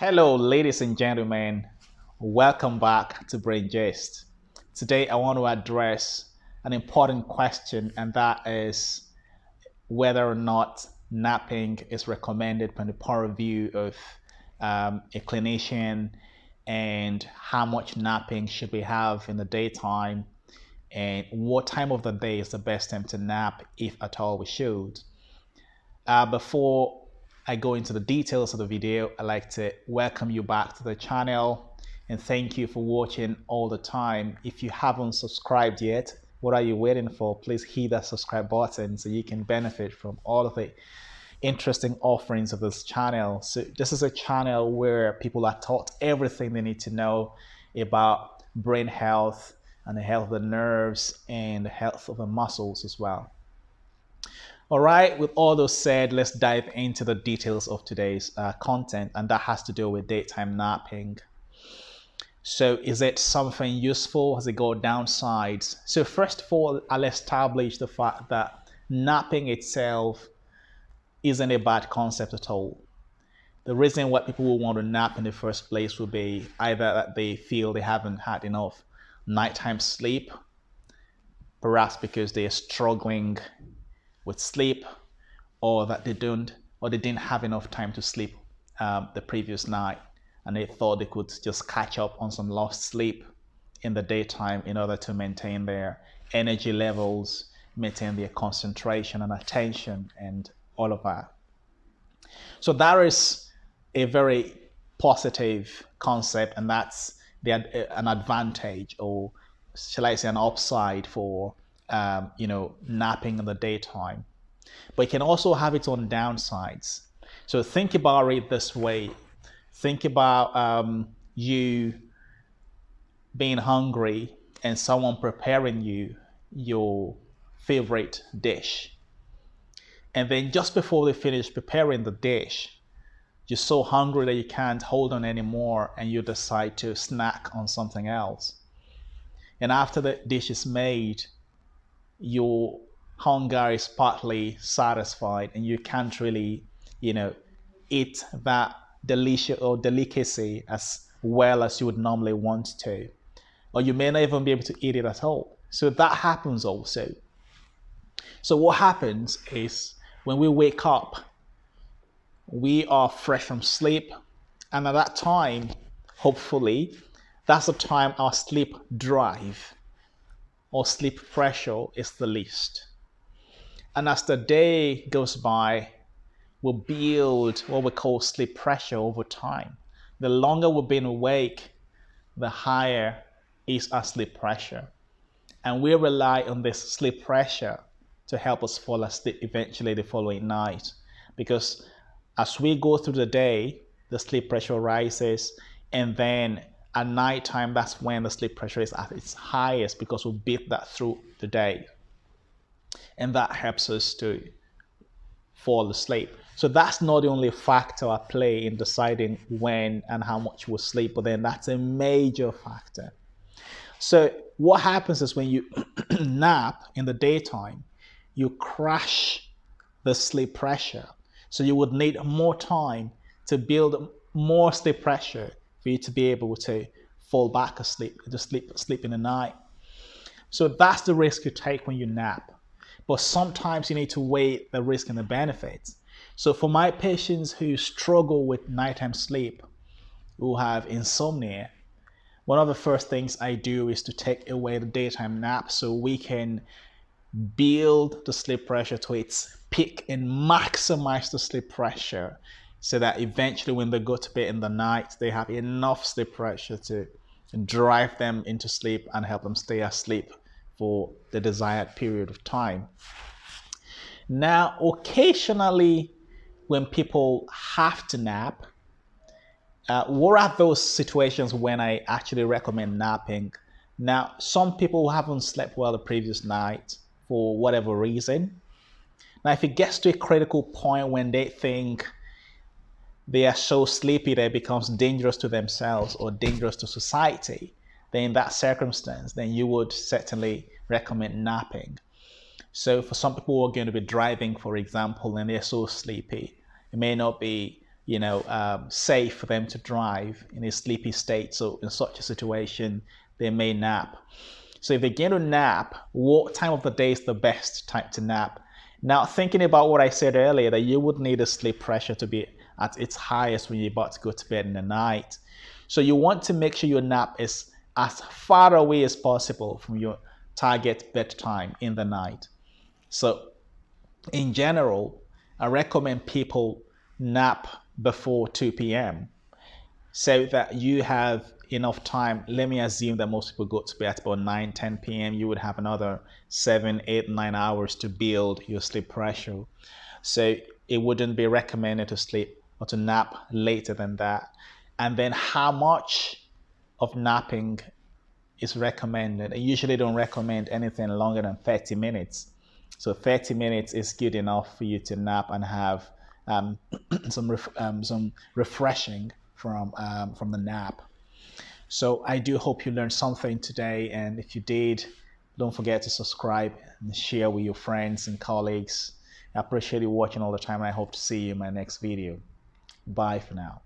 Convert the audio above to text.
Hello, ladies and gentlemen. Welcome back to Brain Gist. Today, I want to address an important question, and that is whether or not napping is recommended from the point of view of a clinician, and how much napping should we have in the daytime, and what time of the day is the best time to nap, if at all we should. Before I go into the details of the video, I'd like to welcome you back to the channel and thank you for watching all the time. If you haven't subscribed yet, what are you waiting for? Please hit that subscribe button so you can benefit from all of the interesting offerings of this channel. So this is a channel where people are taught everything they need to know about brain health and the health of the nerves and the health of the muscles as well. All right, with all those said, let's dive into the details of today's content, and that has to do with daytime napping. So is it something useful? Has it got downsides? So first of all, I'll establish the fact that napping itself isn't a bad concept at all. The reason why people will want to nap in the first place will be either that they feel they haven't had enough nighttime sleep, perhaps because they are struggling with sleep, or that they didn't have enough time to sleep the previous night, and they thought they could just catch up on some lost sleep in the daytime in order to maintain their energy levels, maintain their concentration and attention and all of that. So that is a very positive concept, and that's an advantage, or shall I say an upside for napping in the daytime. But it can also have its own downsides. So think about it this way. Think about you being hungry and someone preparing you your favorite dish. And then just before they finish preparing the dish, you're so hungry that you can't hold on anymore, and you decide to snack on something else. And after the dish is made, your hunger is partly satisfied and you can't really, eat that delicious or delicacy as well as you would normally want to. Or you may not even be able to eat it at all. So that happens also. So what happens is when we wake up, we are fresh from sleep. And at that time, hopefully, that's the time our sleep drive or sleep pressure is the least. And as the day goes by, we'll build what we call sleep pressure over time. The longer we've been awake, the higher is our sleep pressure. And we rely on this sleep pressure to help us fall asleep eventually the following night. Because as we go through the day, the sleep pressure rises, and then at nighttime, that's when the sleep pressure is at its highest, because we beat that through the day. And that helps us to fall asleep. So that's not the only factor at play in deciding when and how much we sleep, but then that's a major factor. So what happens is when you nap in the daytime, you crash the sleep pressure. So you would need more time to build more sleep pressure for you to be able to fall back asleep, to sleep in the night. So that's the risk you take when you nap. But sometimes you need to weigh the risk and the benefits. So for my patients who struggle with nighttime sleep, who have insomnia, one of the first things I do is to take away the daytime nap so we can build the sleep pressure to its peak and maximize the sleep pressure, so that eventually when they go to bed in the night, they have enough sleep pressure to drive them into sleep and help them stay asleep for the desired period of time. Now, occasionally when people have to nap, what are those situations when I actually recommend napping? Now, some people haven't slept well the previous night for whatever reason. Now, if it gets to a critical point when they think they are so sleepy that it becomes dangerous to themselves or dangerous to society, then in that circumstance, then you would certainly recommend napping. So for some people who are going to be driving, for example, and they're so sleepy, it may not be safe for them to drive in a sleepy state. So in such a situation, they may nap. So if they get to nap, what time of the day is the best time to nap? Now, thinking about what I said earlier, that you would need a sleep pressure to be at its highest when you're about to go to bed in the night. So you want to make sure your nap is as far away as possible from your target bedtime in the night. So in general, I recommend people nap before 2 p.m. so that you have enough time. Let me assume that most people go to bed at about 9, 10 p.m. You would have another 7, 8, 9 hours to build your sleep pressure. So it wouldn't be recommended to sleep or to nap later than that. And then how much of napping is recommended? I usually don't recommend anything longer than 30 minutes. So 30 minutes is good enough for you to nap and have some refreshing from the nap. So I do hope you learned something today, and if you did, don't forget to subscribe and share with your friends and colleagues. I appreciate you watching all the time, and I hope to see you in my next video. Bye for now.